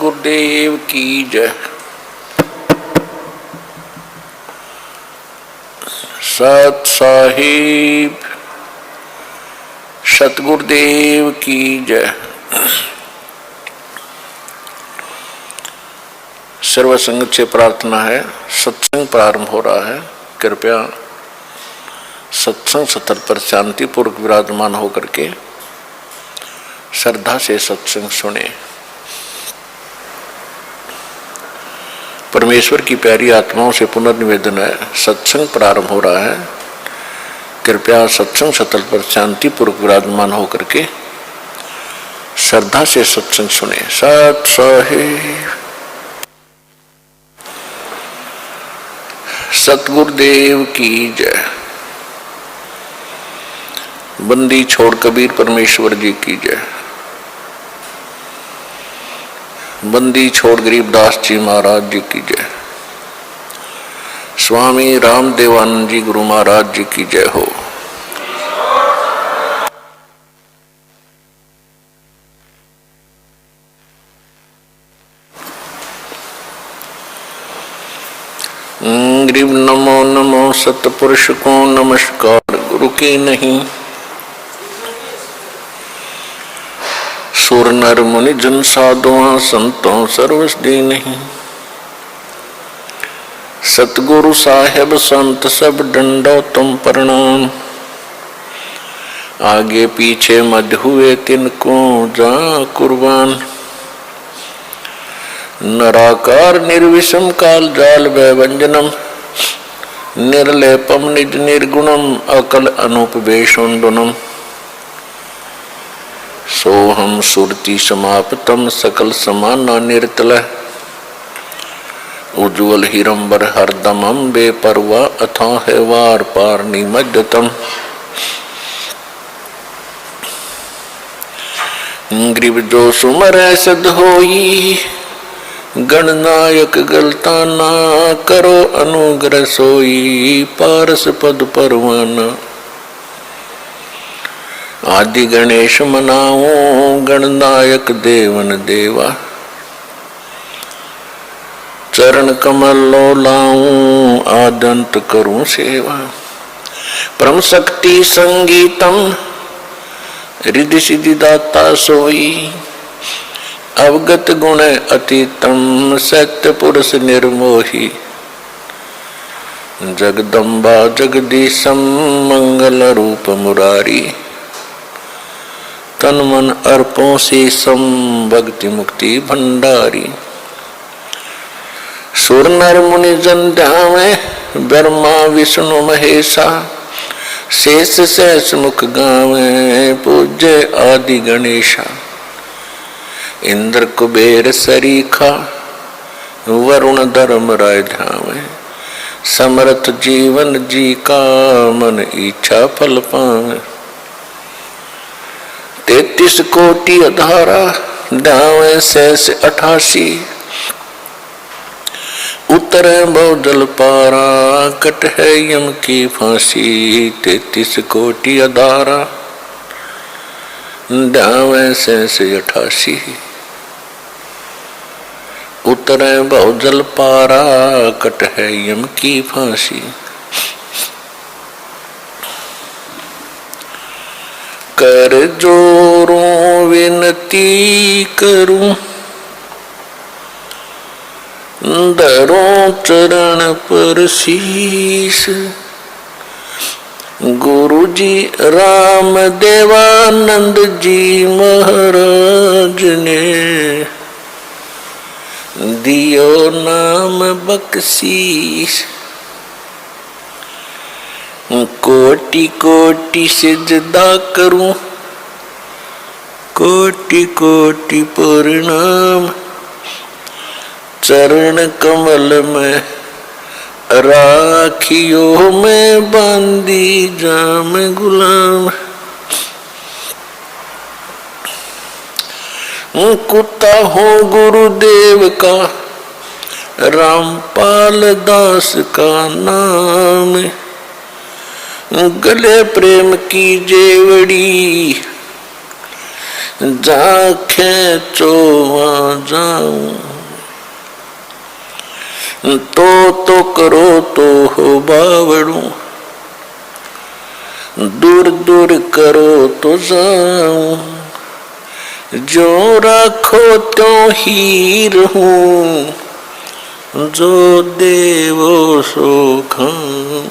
सतगुरुदेव की जय। सत साहिब सतगुरुदेव की जय। सर्व संगत से प्रार्थना है, सत्संग प्रारंभ हो रहा है। कृपया सत्संग स्थल पर शांतिपूर्वक विराजमान होकर के श्रद्धा से सत्संग सुने। परमेश्वर की प्यारी आत्माओं से पुनर्निवेदन है, सत्संग प्रारंभ हो रहा है। कृपया सत्संग स्थल पर शांतिपूर्वक विराजमान होकर के श्रद्धा से सत्संग सुने। सत साहिब सतगुरुदेव की जय। बंदी छोड़ कबीर परमेश्वर जी की जय। बंदी छोड़ गरीबदास जी महाराज जी की जय। स्वामी रामदेवानंद जी गुरु महाराज जी की जय हो। गरीब नमो नमो सतपुरुष को नमस्कार, गुरु की नहीं सुर नर मुनि जन साधुआ संतों सर्वसदी नहीं। सतगुरु साहेब संत सब डंडो तुम प्रणाम। आगे पीछे मध्य हुए तिनको जा कुर्बान। नराकार निर्विषम काल जाल व्यंजनम निर्लेपम निज निर्गुणम अकल अनुपवेशुंडनम। सोहम सुरति समाप्तम सकल समाना निर्तल। उज्ज्वल हिरंबर हरदमम बेपरवा अथाह वार पार निमज्जतम। ग्रीव जो सुमर सद होई गणनायक गलता ना करो अनुग्रह सोई पारस पद परवाना। आदि गणेश मनाओ गणनायक देवन देवा। चरण कमल लो लाऊं आदंत करूं सेवा। परम शक्ति संगीतम रिद्धि सिद्धि दाता सोई। अवगत गुण अतीतम सत्य पुरुष निर्मोही। जगदम्बा जगदीशम मंगल रूप मुरारी। तन मन अर्पों से सम भक्ति मुक्ति भंडारी। सुर नर मुनि जन ध्यावे ब्रह्मा विष्णु महेशा। शेष शेष मुख गावे पूज्य आदि गणेशा। इंद्र कुबेर सरीखा वरुण धर्म राय ध्यावे। समर्थ जीवन जी का मन इच्छा फल पावे। 33 कोटि अधारा ध्यावे शेष 88। उतरे बहुजल पारा कट है यम की फांसी। 33 कोटि अधारा ध्यावे शेष 88। उतरे बहुजल पारा कट है यम की फांसी। कर जोरों विनती करूं धरों चरण पर शीश। गुरु जी राम देवानंद जी महाराज ने दियो नाम बख्शीश। कोटि कोटि सिजदा करूं कोटि कोटि प्रणाम। चरण कमल में राखियो में बांधी जाम गुलाम। कुत्ता हो गुरुदेव का रामपाल दास का नाम। गले प्रेम की जेवड़ी जा खेचो वहाँ जाऊं, तो करो तो हो बावड़ू, दूर दूर करो तो जाऊं, जो रखो तो ही रहूं, जो देवो सो खाऊं।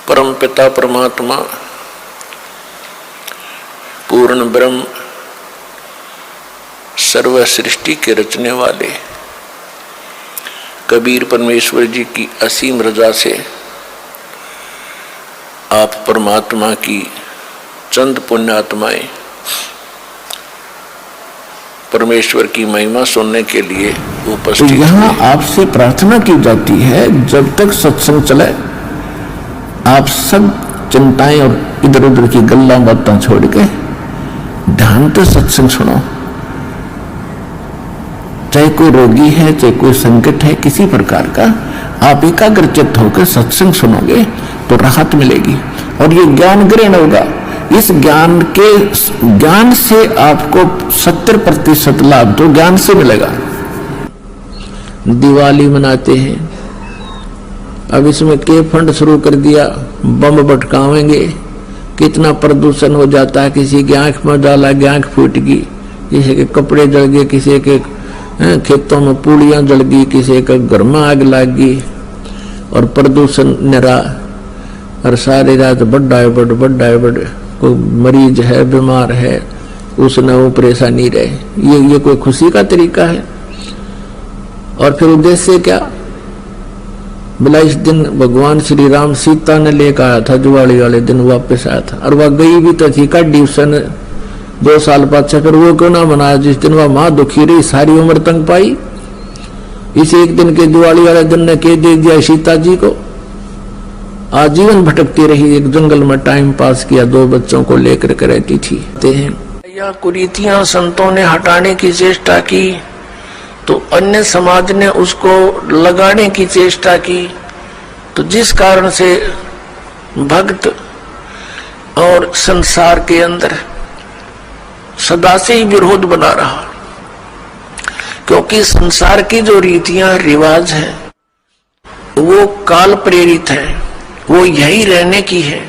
परम पिता परमात्मा पूर्ण ब्रह्म सर्व सृष्टि के रचने वाले कबीर परमेश्वर जी की असीम रजा से आप परमात्मा की चंद पुण्य आत्माएं परमेश्वर की महिमा सुनने के लिए उपस्थित। तो यहाँ आपसे प्रार्थना की जाती है, जब तक सत्संग चले आप सब चिंताएं और इधर उधर की गल्ला बातें छोड़ के ध्यान से सत्संग सुनो। चाहे कोई रोगी है, चाहे कोई संकट है किसी प्रकार का, आप एकाग्रचित्त होकर सत्संग सुनोगे तो राहत मिलेगी और ये ज्ञान ग्रहण होगा। इस ज्ञान से आपको 70% लाभ तो ज्ञान से मिलेगा। दिवाली मनाते हैं, अब इसमें के फंड शुरू कर दिया, बम भटकावेंगे, कितना प्रदूषण हो जाता है। किसी की आंख में डाला, आंख फूट गई, किसी के कपड़े जल गए, किसी के खेतों में पूड़ियां जल गई, किसी के घर में आग लग गई और प्रदूषण निरा। और सारी रात बड़ कोई मरीज है, बीमार है, उसने वो परेशानी रहे। ये कोई खुशी का तरीका है? और फिर उद्देश्य क्या? बोला इस दिन भगवान श्री राम सीता ने लेकर आया था, दिवाली वाले दिन वापस आया था, और वह गई भी तो थी काटी उसने 2 साल पाछे। फिर वो क्यों ना मनाया जिस दिन वह मां दुखी रही, सारी उम्र तंग पाई। इस एक दिन के दिवाली वाले दिन ने कह दे दिया सीता जी को, आजीवन भटकती रही, एक जंगल में टाइम पास किया, 2 बच्चों को लेकर के रहती थी। या कुरीतियां संतों ने हटाने की चेष्टा की तो अन्य समाज ने उसको लगाने की चेष्टा की, तो जिस कारण से भक्त और संसार के अंदर सदा से ही विरोध बना रहा। क्योंकि संसार की जो रीतियां रिवाज है वो काल प्रेरित है, वो यही रहने की है,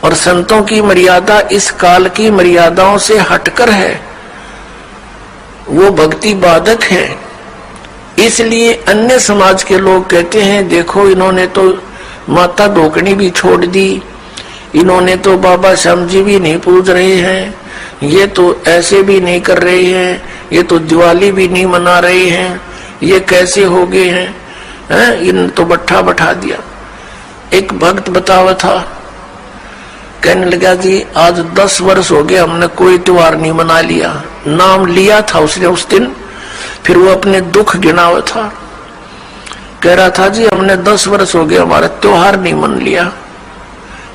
और संतों की मर्यादा इस काल की मर्यादाओं से हटकर है, वो भक्ति बाधक है। इसलिए अन्य समाज के लोग कहते हैं देखो इन्होंने तो माता ढोकनी भी छोड़ दी, इन्होंने तो बाबा श्याम जी भी नहीं पूज रहे हैं, ये तो ऐसे भी नहीं कर रहे हैं, ये तो दिवाली भी नहीं मना रहे हैं, ये कैसे हो गए हैं, इन तो बट्ठा बैठा दिया। एक भक्त बतावा था, कहने लगा जी आज 10 वर्ष हो गए हमने कोई त्योहार नहीं मना लिया। नाम लिया था उसने उस दिन, फिर वो अपने दुख गिनावा था, कह रहा था जी हमने 10 वर्ष हो गए हमारा त्योहार नहीं मन लिया,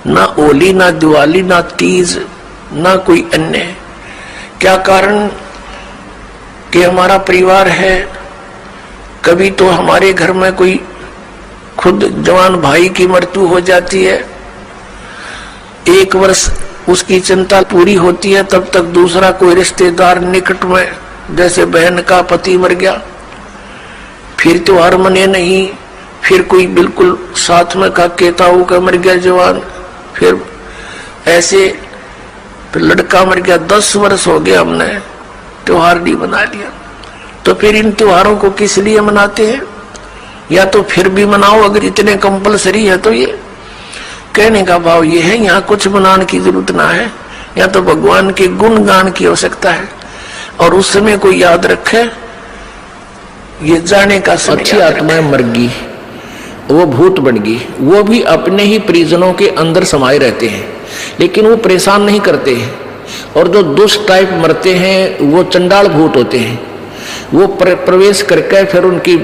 ना होली, ना दिवाली, ना तीज, ना कोई अन्य। क्या कारण? कि हमारा परिवार है, कभी तो हमारे घर में कोई खुद जवान भाई की मृत्यु हो जाती है, 1 वर्ष उसकी चिंता पूरी होती है, तब तक दूसरा कोई रिश्तेदार निकट में, जैसे बहन का पति मर गया, फिर त्योहार मने नहीं, फिर कोई बिल्कुल साथ में का केताऊ का मर गया जवान, फिर ऐसे फिर लड़का मर गया, 10 वर्ष हो गए हमने त्योहार नहीं मना लिया। तो फिर इन त्योहारों को किस लिए मनाते हैं? या तो फिर भी मनाओ अगर इतने कंपलसरी है तो। ये कहने का भाव ये है यहाँ कुछ मनाने की जरूरत ना है, या तो भगवान के गुण गान की आवश्यकता है, और उस समय कोई याद रखे ये जाने का समय। अच्छी आत्माएं मर गई, वो भूत बन गई, वो भी अपने ही परिजनों के अंदर समाये रहते हैं, लेकिन वो परेशान नहीं करते हैं। और जो दुष्ट टाइप मरते हैं वो चंडाल भूत होते हैं, वो प्रवेश करके फिर उनकी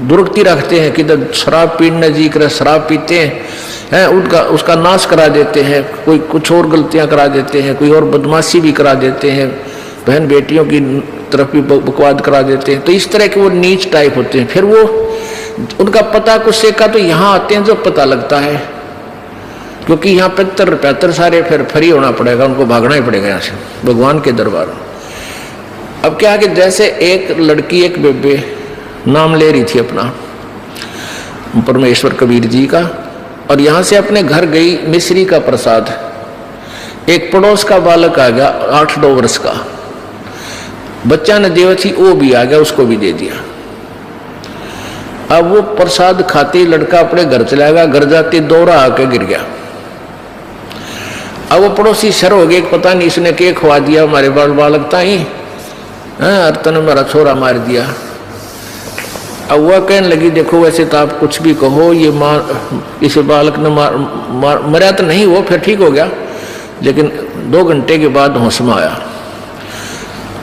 दुर्गति रखते हैं कि जब शराब पीने जी कर शराब पीते हैं, उसका नाश करा देते हैं, कोई कुछ और गलतियां करा देते हैं, कोई और बदमाशी भी करा देते हैं, बहन बेटियों की तरफ भी बकवाद करा देते हैं। तो इस तरह के वो नीच टाइप होते हैं। फिर वो उनका पता कुछ से का तो यहाँ आते हैं जो पता लगता है, क्योंकि यहाँ 75 सारे फिर फ्री होना पड़ेगा, उनको भागना ही पड़ेगा यहाँ से भगवान के दरबार में। अब क्या कि जैसे एक लड़की एक बेबे नाम ले रही थी अपना परमेश्वर कबीर जी का, और यहाँ से अपने घर गई मिश्री का प्रसाद, एक पड़ोस का बालक आ गया 8-9 वर्ष का, बच्चा ने देव थी वो भी आ गया, उसको भी दे दिया। अब वो प्रसाद खाते लड़का अपने घर चला गया, घर जाते दौरा आके गिर गया। अब वो पड़ोसी शर हो गए, पता नहीं इसने क्या खवा दिया हमारे बालक ताई, अर्तन मेरा छोरा मार दिया। अब वह कहने लगी देखो वैसे तो आप कुछ भी कहो, ये इस बालक ने मरा तो नहीं, वो फिर ठीक हो गया, लेकिन 2 घंटे के बाद होश में आया।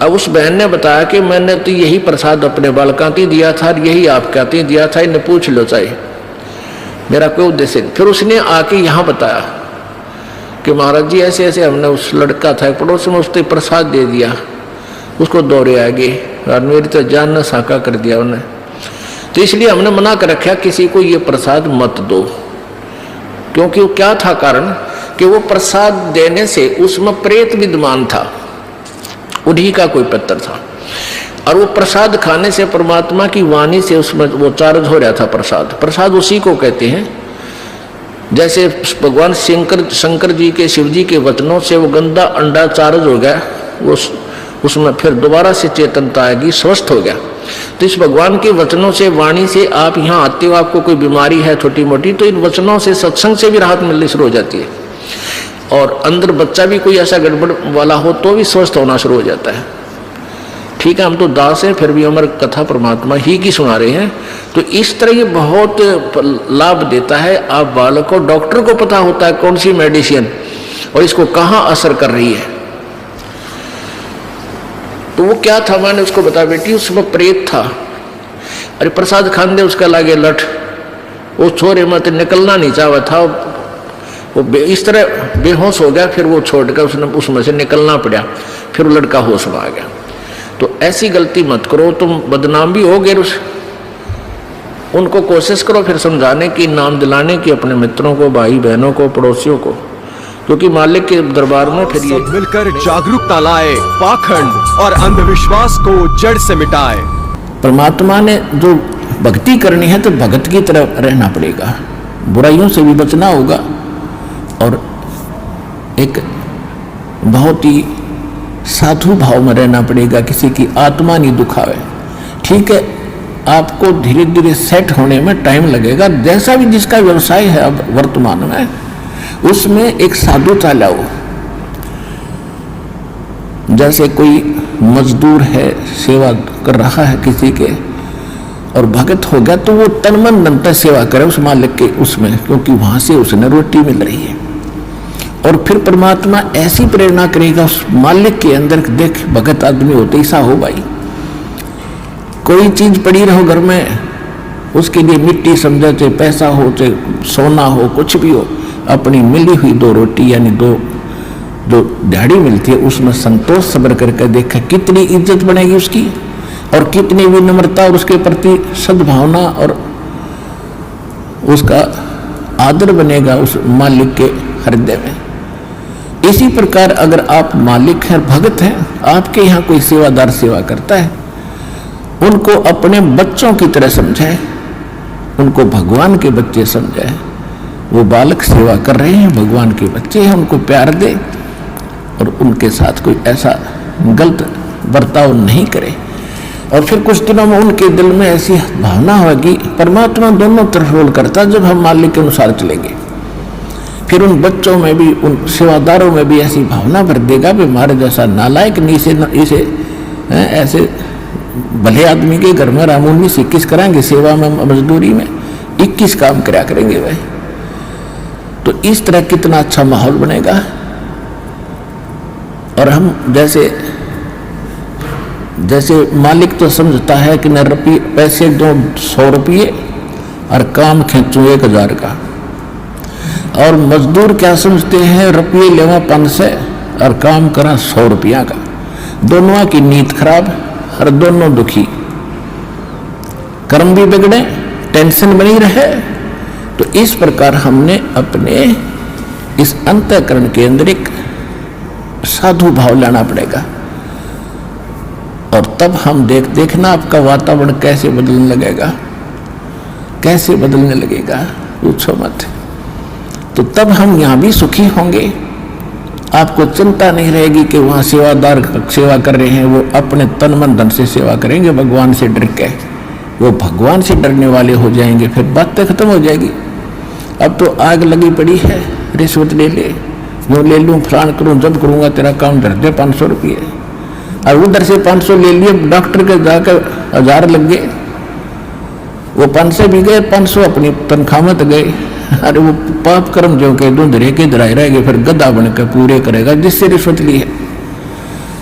अब उस बहन ने बताया कि मैंने तो यही प्रसाद अपने बालकों को दिया था, यही आप कहते दिया था, इन्हें पूछ लो चाहे मेरा कोई उद्देश्य। फिर उसने आके यहाँ बताया कि महाराज जी ऐसे ऐसे हमने उस लड़का था पड़ोस में, उसने प्रसाद दे दिया, उसको दौड़े आ गए और मेरी तो जान न साका कर दिया उन्हें, तो इसलिए हमने मना कर रखा किसी को ये प्रसाद मत दो। क्योंकि वो क्या था कारण कि वो प्रसाद देने से उसमें प्रेत विद्यमान था, उन्हीं का कोई पत्थर था, और वो प्रसाद खाने से परमात्मा की वाणी से उसमें वो चार्ज हो रहा था। प्रसाद उसी को कहते हैं, जैसे भगवान शंकर जी के शिव जी के वचनों से वो गंदा अंडा चार्ज हो गया, वो उसमें फिर दोबारा से चेतनता आएगी, स्वस्थ हो गया। तो इस भगवान के वचनों से वाणी से आप यहाँ आते हो, आपको कोई बीमारी है छोटी मोटी, तो इन वचनों से सत्संग से भी राहत मिलनी शुरू हो जाती है, और अंदर बच्चा भी कोई ऐसा गड़बड़ वाला हो तो भी स्वस्थ होना शुरू हो जाता है। ठीक है, हम तो दास हैं, फिर भी हमारी कथा परमात्मा ही की सुना रहे हैं, तो इस तरह ये बहुत लाभ देता है। आप बालक को, डॉक्टर को पता होता है कौन सी मेडिसिन और इसको कहाँ असर कर रही है। तो वो क्या था, मैंने उसको बताया बेटी उसमें प्रेत था, अरे प्रसाद खान दे उसका लागे लठ, वो छोरे मत निकलना नहीं चाहा था, वो इस तरह बेहोश हो गया, फिर वो छोड़कर उसने उसमें से निकलना पड़ा, फिर वो लड़का होश में आ गया। तो ऐसी गलती मत करो, तुम बदनाम भी हो गए। उनको कोशिश करो फिर समझाने की, नाम दिलाने की अपने मित्रों को, भाई बहनों को, पड़ोसियों को, क्योंकि मालिक के दरबार में फिर ये मिलकर जागरूकता लाए, पाखंड और अंधविश्वास को जड़ से मिटाए। परमात्मा ने जो भक्ति करनी है तो भगत की तरह रहना पड़ेगा, बुराइयों से भी बचना होगा, और एक बहुत ही साधु भाव में रहना पड़ेगा, किसी की आत्मा नहीं दुखावे। ठीक है, आपको धीरे धीरे सेट होने में टाइम लगेगा, जैसा भी जिसका व्यवसाय है अब वर्तमान में उसमें एक साधुता लाओ। जैसे कोई मजदूर है, सेवा कर रहा है किसी के और भगत हो गया, तो वो तन मन धन से सेवा करे उस मालिक के उसमें, क्योंकि वहां से उसने रोटी मिल रही है। और फिर परमात्मा ऐसी प्रेरणा करेगा उस मालिक के अंदर, देख भगत आदमी होते ऐसा हो भाई, कोई चीज पड़ी रहो घर में उसके लिए मिट्टी समझो, चाहे पैसा हो चाहे सोना हो, कुछ भी हो, अपनी मिली हुई 2 रोटी यानी 2 जो दिहाड़ी मिलती है उसमें संतोष सब्र करके देखा कितनी इज्जत बनेगी उसकी, और कितनी विनम्रता और उसके प्रति सद्भावना और उसका आदर बनेगा उस मालिक के हृदय में। इसी प्रकार अगर आप मालिक हैं, भगत हैं, आपके यहाँ कोई सेवादार सेवा करता है, उनको अपने बच्चों की तरह समझे, उनको भगवान के बच्चे समझे। वो बालक सेवा कर रहे हैं, भगवान के बच्चे हैं, उनको प्यार दे और उनके साथ कोई ऐसा गलत बर्ताव नहीं करे। और फिर कुछ दिनों में उनके दिल में ऐसी भावना होगी, परमात्मा दोनों तरफ रोल करता, जब हम मालिक के अनुसार चलेंगे फिर उन बच्चों में भी, उन सेवादारों में भी ऐसी भावना भर देगा भी हमारे जैसा नालायक नहीं, इसे ऐसे भले आदमी के घर में रामूनी से 21 कराएंगे, सेवा में मजदूरी में 21 काम करा करेंगे भाई। तो इस तरह कितना अच्छा माहौल बनेगा। और हम जैसे मालिक तो समझता है कि न पैसे दो 100 रुपये और काम खींचूं 1000 का, और मजदूर क्या समझते हैं, रुपये लेवा 500 और काम करा 100 रुपया का। दोनों की नीयत खराब और दोनों दुखी, कर्म भी बिगड़े, टेंशन बनी रहे। तो इस प्रकार हमने अपने इस अंतःकरण के अंदर एक साधु भाव लाना पड़ेगा, और तब हम देखना आपका वातावरण कैसे बदलने लगेगा, कैसे बदलने लगेगा, पूछो मत। तो तब हम यहाँ भी सुखी होंगे। आपको चिंता नहीं रहेगी कि वहाँ सेवादार सेवा कर रहे हैं, वो अपने तन मन धन से सेवा करेंगे भगवान से डर के, वो भगवान से डरने वाले हो जाएंगे, फिर बातें खत्म हो जाएगी। अब तो आग लगी पड़ी है, रिश्वत ले ले, यूँ ले लूँ, फलान करूँ, जब करूँगा तेरा काम धर दे 500 रुपये। और उधर से 500 ले लिए, डॉक्टर के जाकर 1000 लग गए, वो 500 भी गए, 500 अपनी तनख्वाह में तो गए। अरे वो पाप कर्म जो के धुंधरे के धराए रहेंगे, फिर गधा बनकर पूरे करेगा जिससे रिश्वत ली है।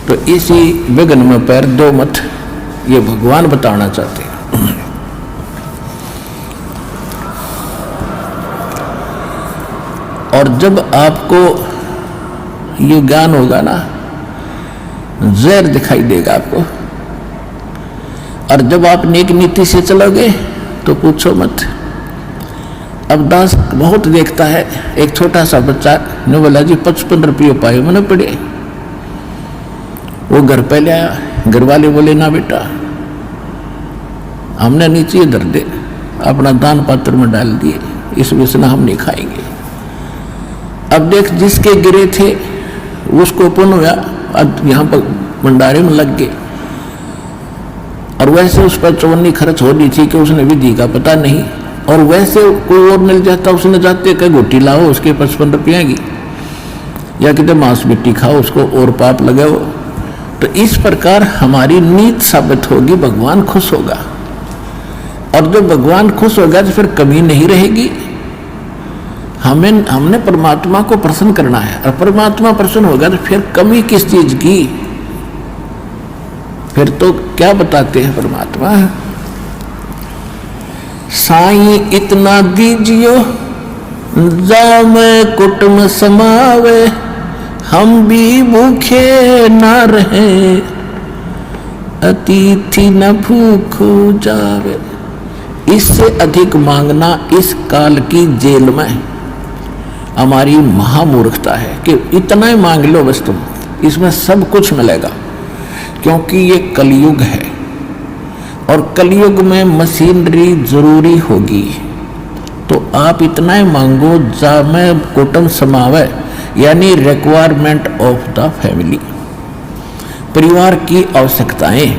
तो इसी विघ्न में पैर दो मत, ये भगवान बताना चाहते हैं। और जब आपको ये ज्ञान होगा ना, जहर दिखाई देगा आपको, और जब आप नेक नीति से चलोगे तो पूछो मत। अब दास बहुत देखता है, एक छोटा सा बच्चा ने बोला जी 55 रुपये पाए मैंने पड़े। वो घर पे ले आया, घर वाले बोले ना बेटा हमने नीचे धर दे, अपना दान पात्र में डाल दिए, इस विषना हम नहीं खाएंगे। अब देख जिसके गिरे थे उसको पुण्य हुआ, अब यहाँ पर भंडारे में लग गए। और वैसे उस पर चवन्नी खर्च हो रही थी कि उसने विधि का पता नहीं, और वैसे कोई और मिल जाता उसने जाते कहीं गोटी लाओ उसके 55 रुपये की, या कितने मांस मिट्टी खाओ उसको और पाप लगाओ। तो इस प्रकार हमारी नीत साबित होगी, भगवान खुश होगा, और जब भगवान खुश होगा तो फिर कमी नहीं रहेगी। हमने परमात्मा को प्रसन्न करना है, और परमात्मा प्रसन्न होगा तो फिर कमी किस चीज की, फिर तो क्या बताते हैं परमात्मा, साईं इतना दीजियो जामे कुटुंब समावे, हम भी भूखे ना रहे, अतिथि न भूखो जावे। इससे अधिक मांगना इस काल की जेल में हमारी महामूर्खता है कि इतना ही मांग लो बस तुम, इसमें सब कुछ मिलेगा, क्योंकि ये कलयुग है, और कलयुग में मशीनरी जरूरी होगी। तो आप इतना ही मांगो जामे कुटुंब समावे, यानी रिक्वायरमेंट ऑफ द फैमिली, परिवार की आवश्यकताएं।